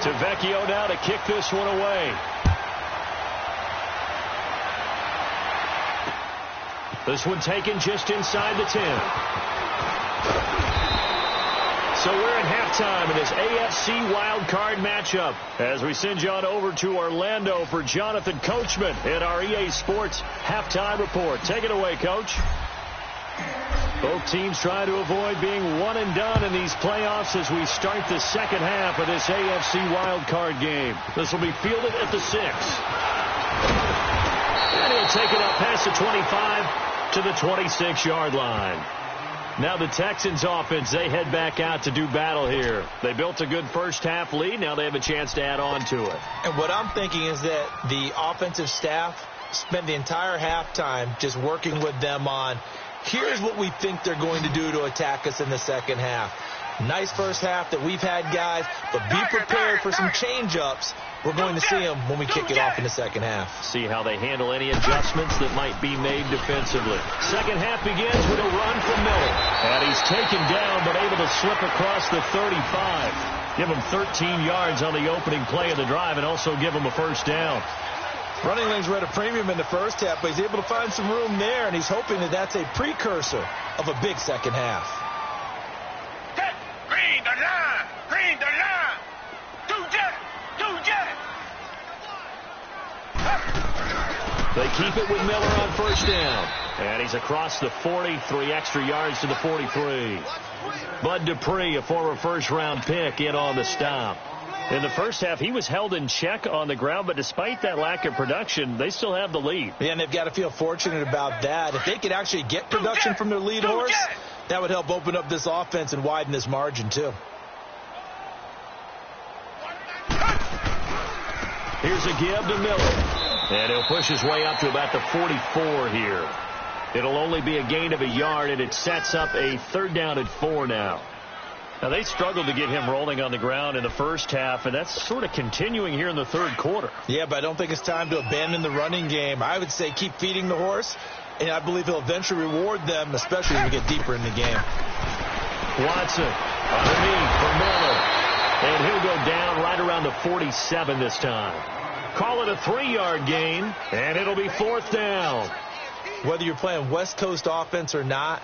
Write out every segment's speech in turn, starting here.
To Vecchio now to kick this one away. This one taken just inside the 10. So we're at halftime in this AFC wildcard matchup as we send you on over to Orlando for Jonathan Coachman in our EA Sports halftime report. Take it away, Coach. Both teams trying to avoid being one and done in these playoffs as we start the second half of this AFC wildcard game. This will be fielded at the 6. And he'll take it up past the 25 to the 26-yard line. Now the Texans offense, they head back out to do battle here. They built a good first-half lead. Now they have a chance to add on to it. And what I'm thinking is that the offensive staff spent the entire halftime just working with them on, here's what we think they're going to do to attack us in the second half. Nice first half that we've had, guys, but be prepared for some change-ups. We're going to see them when we kick it off in the second half. See how they handle any adjustments that might be made defensively. Second half begins with a run from Miller. And he's taken down but able to slip across the 35. Give him 13 yards on the opening play of the drive and also give him a first down. Running lanes were at a premium in the first half, but he's able to find some room there, and he's hoping that that's a precursor of a big second half. Green the line! Green the line! They keep it with Miller on first down. And he's across the 40, 3 extra yards to the 43. Bud Dupree, a former first-round pick, in on the stop. In the first half, he was held in check on the ground, but despite that lack of production, they still have the lead. Yeah, and they've got to feel fortunate about that. If they could actually get production from their lead horse, that would help open up this offense and widen this margin, too. Here's a give to Miller. And he'll push his way up to about the 44 here. It'll only be a gain of a yard, and it sets up a 3rd down and 4 now. Now, they struggled to get him rolling on the ground in the first half, and that's sort of continuing here in the third quarter. Yeah, but I don't think it's time to abandon the running game. I would say keep feeding the horse, and I believe he'll eventually reward them, especially as we get deeper in the game. Watson underneath for Miller. And he'll go down right around the 47 this time. Call it a 3-yard gain, and it'll be 4th down. Whether you're playing West Coast offense or not,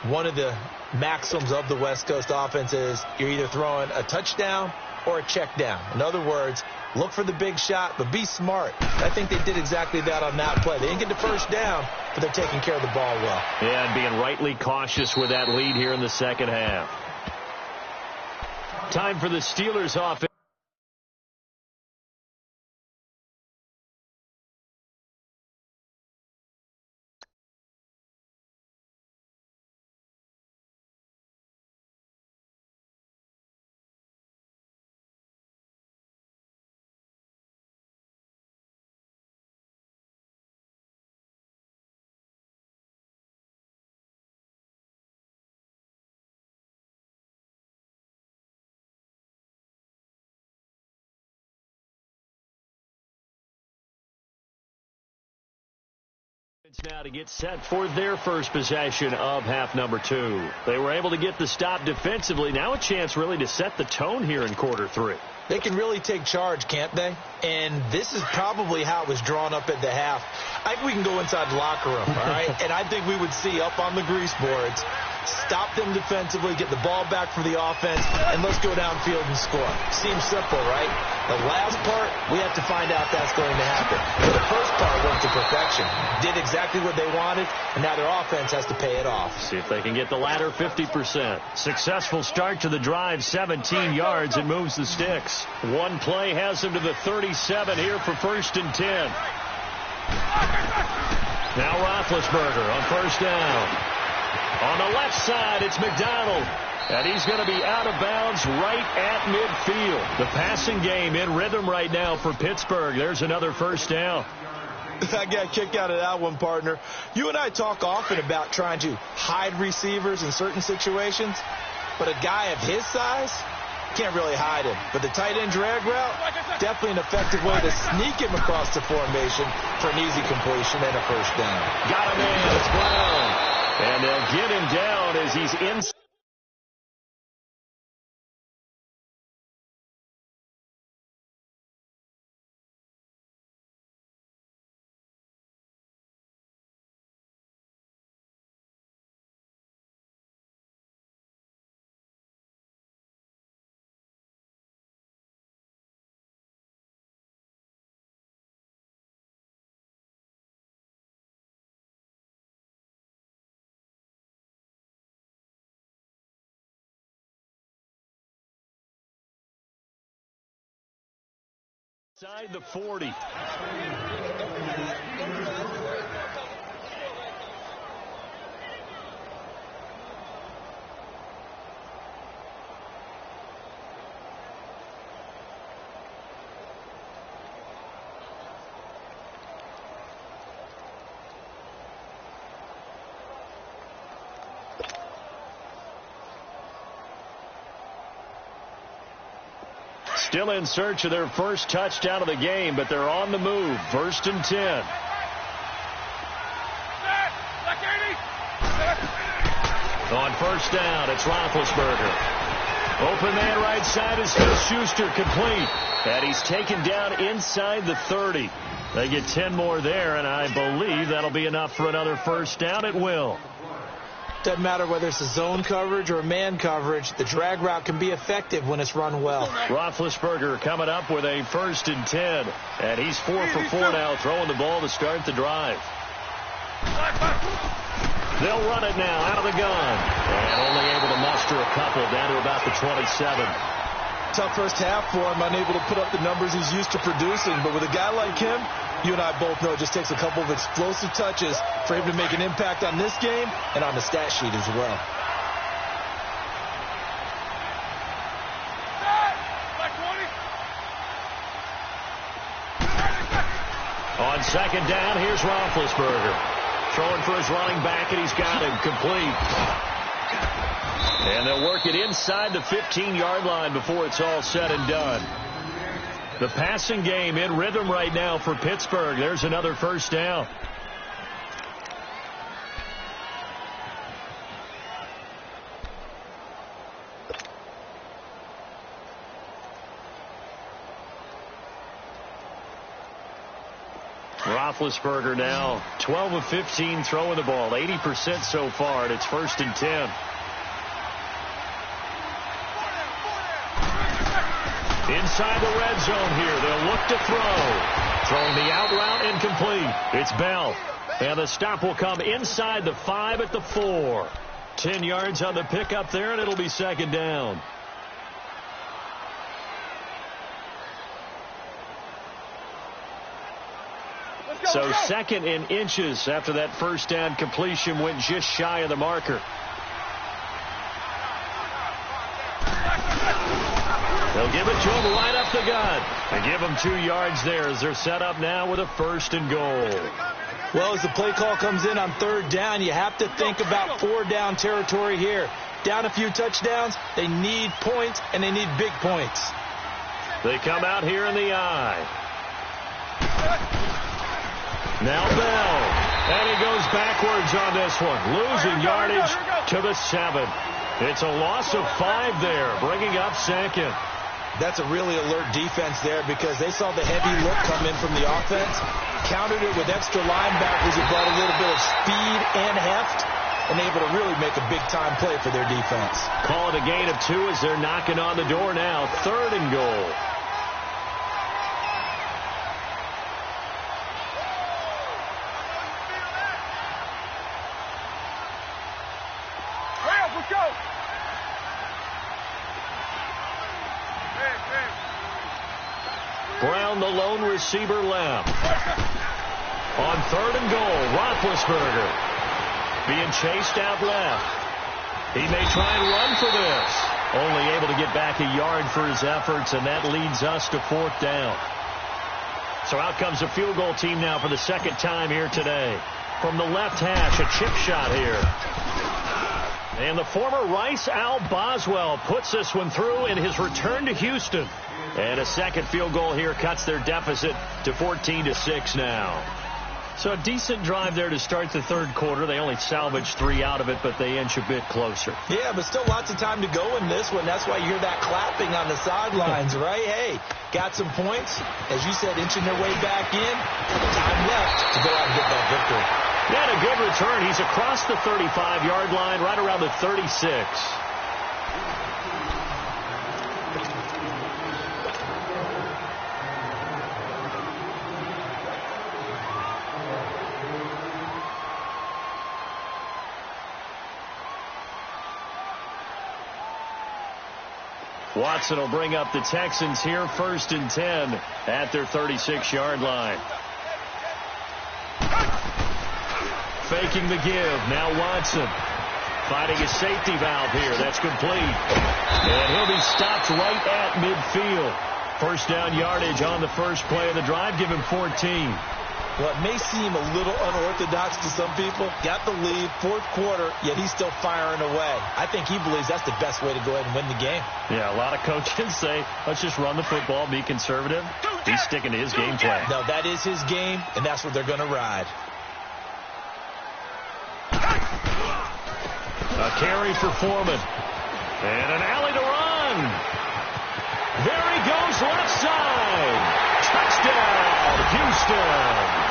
one of the maxims of the West Coast offense is you're either throwing a touchdown or a check down. In other words, look for the big shot, but be smart. I think they did exactly that on that play. They didn't get the first down, but they're taking care of the ball well. Yeah, and being rightly cautious with that lead here in the second half. Time for the Steelers offense. Now to get set for their first possession of half number 2. They were able to get the stop defensively. Now a chance really to set the tone here in quarter 3. They can really take charge, can't they? And this is probably how it was drawn up at the half. I think we can go inside the locker room, all right? And I think we would see up on the grease boards, stop them defensively, get the ball back for the offense, and let's go downfield and score. Seems simple, right? The last part, we have to find out that's going to happen. But the first part went to perfection. Did exactly what they wanted, and now their offense has to pay it off. See if they can get the latter 50%. Successful start to the drive, 17 yards, and moves the sticks. One play has them to the 37 here for 1st and 10. Now Roethlisberger on first down. On the left side, it's McDonald. And he's going to be out of bounds right at midfield. The passing game in rhythm right now for Pittsburgh. There's another first down. I got a kick out of that one, partner. You and I talk often about trying to hide receivers in certain situations, but a guy of his size can't really hide him. But the tight end drag route, definitely an effective way to sneak him across the formation for an easy completion and a first down. Got him in. It's Brown. And they'll get him down as he's inside. Inside the 40. Still in search of their first touchdown of the game, but they're on the move. 1st and 10. On 1st down, it's Roethlisberger. Open man right side is Smith-Schuster, complete. And he's taken down inside the 30. They get 10 more there, and I believe that'll be enough for another first down. It will. Doesn't matter whether it's a zone coverage or man coverage. The drag route can be effective when it's run well. Roethlisberger coming up with a 1st and 10. And he's 4 for 4 now, throwing the ball to start the drive. They'll run it now out of the gun. And only able to muster a couple down to about the 27. Tough first half for him, unable to put up the numbers he's used to producing. But with a guy like him, you and I both know it just takes a couple of explosive touches for him to make an impact on this game and on the stat sheet as well. On 2nd down, here's Roethlisberger. Throwing for his running back, and he's got him complete. And they'll work it inside the 15-yard line before it's all said and done. The passing game in rhythm right now for Pittsburgh. There's another first down. Roethlisberger now 12 of 15 throwing the ball, 80% so far, and it's 1st and 10. Inside the red zone here. They'll look to throw. Throwing the out route, incomplete. It's Bell. And the stop will come inside the 5 at the 4. 10 yards on the pickup there, and it'll be 2nd down. So 2nd in inches after that first down completion went just shy of the marker. They'll give it to him right up the gut. And give him 2 yards there as they're set up now with a 1st and goal. Well, as the play call comes in on 3rd down, you have to think about 4-down territory here. Down a few touchdowns, they need points, and they need big points. They come out here in the eye. Now Bell. And he goes backwards on this one. Losing yardage to the 7. It's a loss of 5 there, bringing up 2nd. That's a really alert defense there because they saw the heavy look come in from the offense, countered it with extra linebackers who brought a little bit of speed and heft, and able to really make a big-time play for their defense. Call it a gain of 2 as they're knocking on the door now. 3rd and goal. Brown, the lone receiver, left. On 3rd and goal, Roethlisberger being chased out left. He may try and run for this. Only able to get back a yard for his efforts, and that leads us to 4th down. So out comes the field goal team now for the 2nd time here today. From the left hash, a chip shot here. And the former Rice Al Boswell puts this one through in his return to Houston. And a 2nd field goal here cuts their deficit to 14-6 now. So a decent drive there to start the 3rd quarter. They only salvaged 3 out of it, but they inch a bit closer. Yeah, but still lots of time to go in this one. That's why you hear that clapping on the sidelines, right? Hey, got some points. As you said, inching their way back in. Time left to go out and get that victory. Yeah, and a good return. He's across the 35-yard line, right around the 36. Watson will bring up the Texans here, 1st and 10 at their 36-yard line. Faking the give. Now Watson finding a safety valve here. That's complete. And he'll be stopped right at midfield. First down yardage on the first play of the drive. Give him 14. Well, it may seem a little unorthodox to some people. Got the lead, 4th quarter, yet he's still firing away. I think he believes that's the best way to go ahead and win the game. Yeah, a lot of coaches say, let's just run the football, be conservative. He's sticking to his game plan. No, that is his game, and that's what they're going to ride. A carry for Foreman. And an alley to run. There he goes, left side. Touchdown, Houston.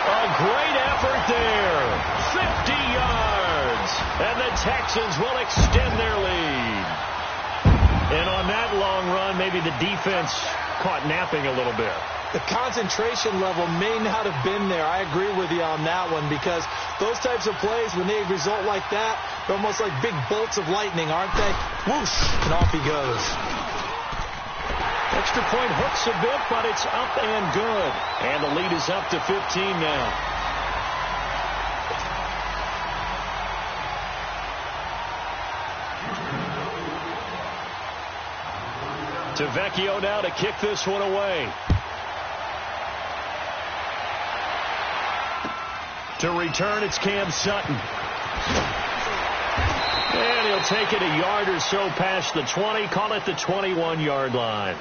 A great effort there. 50 yards. And the Texans will extend their lead. And on that long run, maybe the defense caught napping a little bit. The concentration level may not have been there. I agree with you on that one, because those types of plays, when they result like that, they're almost like big bolts of lightning, aren't they? Whoosh, and off he goes. Extra point hooks a bit, but it's up and good. And the lead is up to 15 now. Tavecchio now to kick this one away. To return, it's Cam Sutton. And he'll take it a yard or so past the 20, call it the 21-yard line.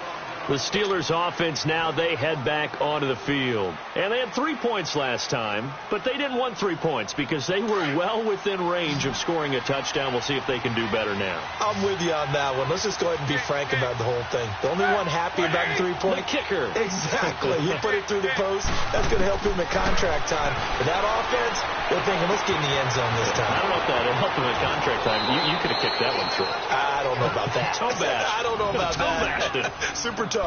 The Steelers offense now, they head back onto the field. And they had 3 points last time, but they didn't want 3 points because they were well within range of scoring a touchdown. We'll see if they can do better now. I'm with you on that one. Let's just go ahead and be frank about the whole thing. The only one happy about the 3-point. The kicker. Exactly. You put it through the post. That's going to help him in contract time. But that offense, they're thinking, let's get in the end zone this time. I don't know if that helped him in contract time. You could have kicked that one through. I don't know about that. Toe bash. I don't know about that. Super toe.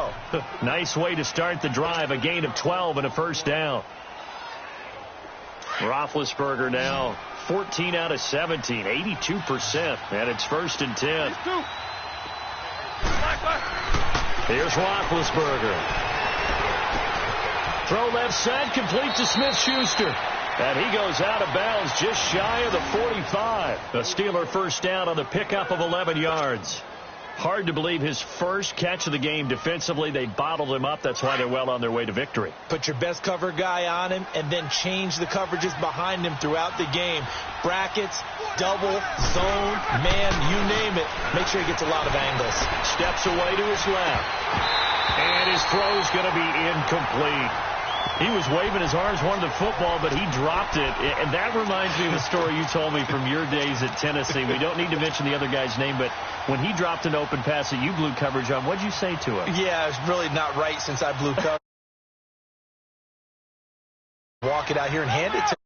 Nice way to start the drive. A gain of 12 and a first down. Roethlisberger now 14 out of 17, 82%. And it's 1st and 10. Here's Roethlisberger. Throw left side, complete to Smith-Schuster. And he goes out of bounds just shy of the 45. A Steeler first down on the pickup of 11 yards. Hard to believe his first catch of the game defensively. They bottled him up. That's why they're well on their way to victory. Put your best cover guy on him and then change the coverages behind him throughout the game. Brackets, double, zone, man, you name it. Make sure he gets a lot of angles. Steps away to his left. And his throw's going to be incomplete. He was waving his arms, wanted the football, but he dropped it. And that reminds me of a story you told me from your days at Tennessee. We don't need to mention the other guy's name, but when he dropped an open pass that you blew coverage on, what'd you say to him? Yeah, it's really not right since I blew coverage. Walk it out here and hand it to